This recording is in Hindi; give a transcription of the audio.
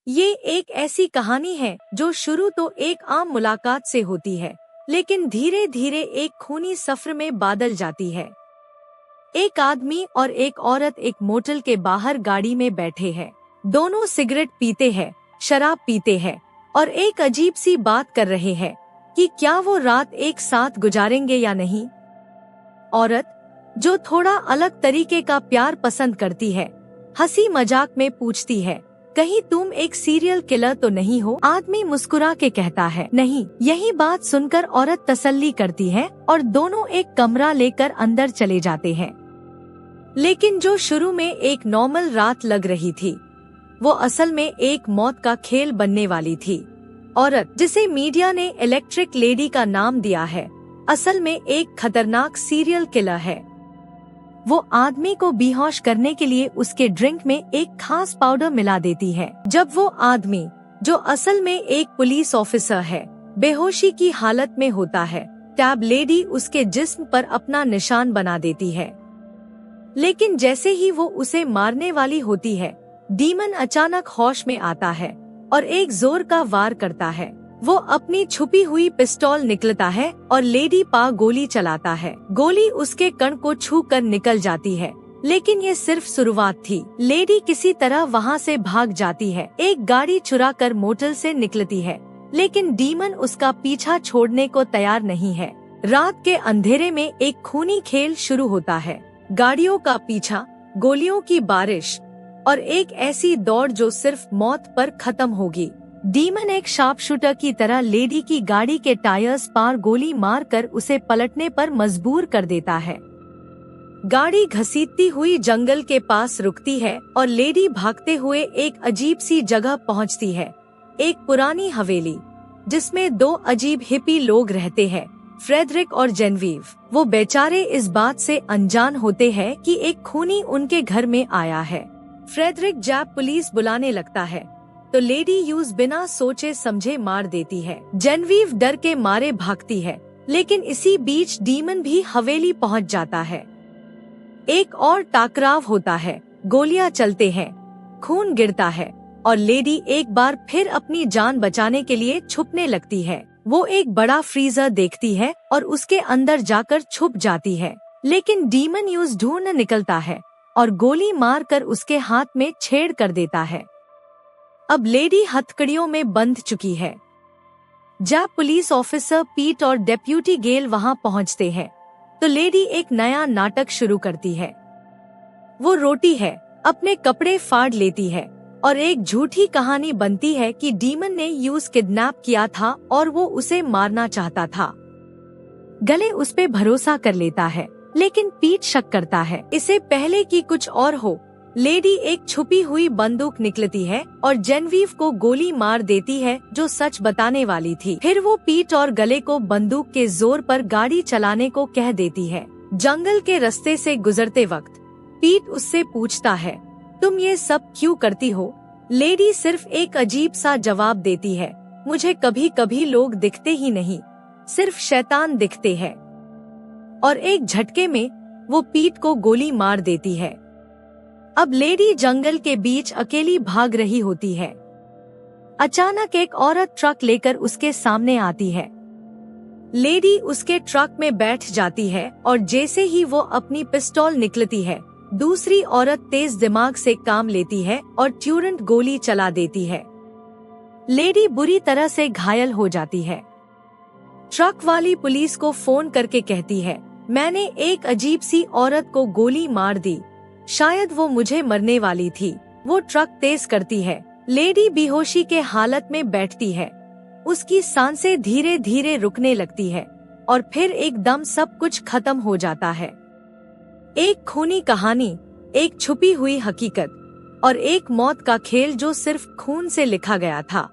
ये एक ऐसी कहानी है जो शुरू तो एक आम मुलाकात से होती है, लेकिन धीरे धीरे एक खूनी सफर में बदल जाती है। एक आदमी और एक औरत एक मोटल के बाहर गाड़ी में बैठे हैं। दोनों सिगरेट पीते हैं, शराब पीते हैं और एक अजीब सी बात कर रहे हैं कि क्या वो रात एक साथ गुजारेंगे या नहीं। औरत, जो थोड़ा अलग तरीके का प्यार पसंद करती है, हंसी मजाक में पूछती है, कहीं तुम एक सीरियल किलर तो नहीं हो? आदमी मुस्कुरा के कहता है, नहीं। यही बात सुनकर औरत तसल्ली करती है और दोनों एक कमरा लेकर अंदर चले जाते हैं। लेकिन जो शुरू में एक नॉर्मल रात लग रही थी, वो असल में एक मौत का खेल बनने वाली थी। औरत, जिसे मीडिया ने इलेक्ट्रिक लेडी का नाम दिया है, असल में एक खतरनाक सीरियल किलर है। वो आदमी को बेहोश करने के लिए उसके ड्रिंक में एक खास पाउडर मिला देती है। जब वो आदमी, जो असल में एक पुलिस ऑफिसर है, बेहोशी की हालत में होता है, तब लेडी उसके जिस्म पर अपना निशान बना देती है। लेकिन जैसे ही वो उसे मारने वाली होती है, डीमन अचानक होश में आता है और एक जोर का वार करता है। वो अपनी छुपी हुई पिस्तौल निकलता है और लेडी पा गोली चलाता है। गोली उसके कण को छू कर निकल जाती है, लेकिन ये सिर्फ शुरुआत थी। लेडी किसी तरह वहाँ से भाग जाती है, एक गाड़ी चुरा कर मोटल से निकलती है, लेकिन डीमन उसका पीछा छोड़ने को तैयार नहीं है। रात के अंधेरे में एक खूनी खेल शुरू होता है। गाड़ियों का पीछा, गोलियों की बारिश और एक ऐसी दौड़ जो सिर्फ मौत पर खत्म होगी। डीमन एक शार्प शूटर की तरह लेडी की गाड़ी के टायर्स पार गोली मारकर उसे पलटने पर मजबूर कर देता है। गाड़ी घसीटती हुई जंगल के पास रुकती है और लेडी भागते हुए एक अजीब सी जगह पहुंचती है, एक पुरानी हवेली जिसमें दो अजीब हिप्पी लोग रहते हैं, फ्रेडरिक और जेनवीव। वो बेचारे इस बात से अनजान होते हैं कि एक खूनी उनके घर में आया है। फ्रेडरिक जब पुलिस बुलाने लगता है तो लेडी यूज बिना सोचे समझे मार देती है। जेनवीव डर के मारे भागती है, लेकिन इसी बीच डीमन भी हवेली पहुंच जाता है। एक और टकराव होता है, गोलियां चलते हैं, खून गिरता है और लेडी एक बार फिर अपनी जान बचाने के लिए छुपने लगती है। वो एक बड़ा फ्रीजर देखती है और उसके अंदर जाकर छुप जाती है, लेकिन डीमन यूज ढूंढ निकलता है और गोली मारकर उसके हाथ में छेद कर देता है। अब लेडी हथकड़ियों में बंध चुकी है। जब पुलिस ऑफिसर पीट और डेप्यूटी गेल वहां पहुंचते हैं, तो लेडी एक नया नाटक शुरू करती है। वो रोती है, अपने कपड़े फाड़ लेती है और एक झूठी कहानी बनती है कि डीमन ने यूज किडनैप किया था और वो उसे मारना चाहता था। गले उस पे भरोसा कर लेता है, लेकिन पीट शक करता है। इससे पहले कि कुछ और हो, लेडी एक छुपी हुई बंदूक निकलती है और जेनवीव को गोली मार देती है, जो सच बताने वाली थी। फिर वो पीट और गले को बंदूक के जोर पर गाड़ी चलाने को कह देती है। जंगल के रास्ते से गुजरते वक्त पीट उससे पूछता है, तुम ये सब क्यों करती हो? लेडी सिर्फ एक अजीब सा जवाब देती है, मुझे कभी कभी लोग दिखते ही नहीं, सिर्फ शैतान दिखते हैं। और एक झटके में वो पीट को गोली मार देती है। अब लेडी जंगल के बीच अकेली भाग रही होती है। अचानक एक औरत ट्रक लेकर उसके सामने आती है। लेडी उसके ट्रक में बैठ जाती है और जैसे ही वो अपनी पिस्तौल निकलती है, दूसरी औरत तेज दिमाग से काम लेती है और तुरंत गोली चला देती है। लेडी बुरी तरह से घायल हो जाती है। ट्रक वाली पुलिस को फोन करके कहती है, मैंने एक अजीब सी औरत को गोली मार दी, शायद वो मुझे मरने वाली थी। वो ट्रक तेज करती है। लेडी बेहोशी के हालत में बैठती है, उसकी सांसें धीरे धीरे रुकने लगती है और फिर एकदम सब कुछ खत्म हो जाता है। एक खूनी कहानी, एक छुपी हुई हकीकत और एक मौत का खेल जो सिर्फ खून से लिखा गया था।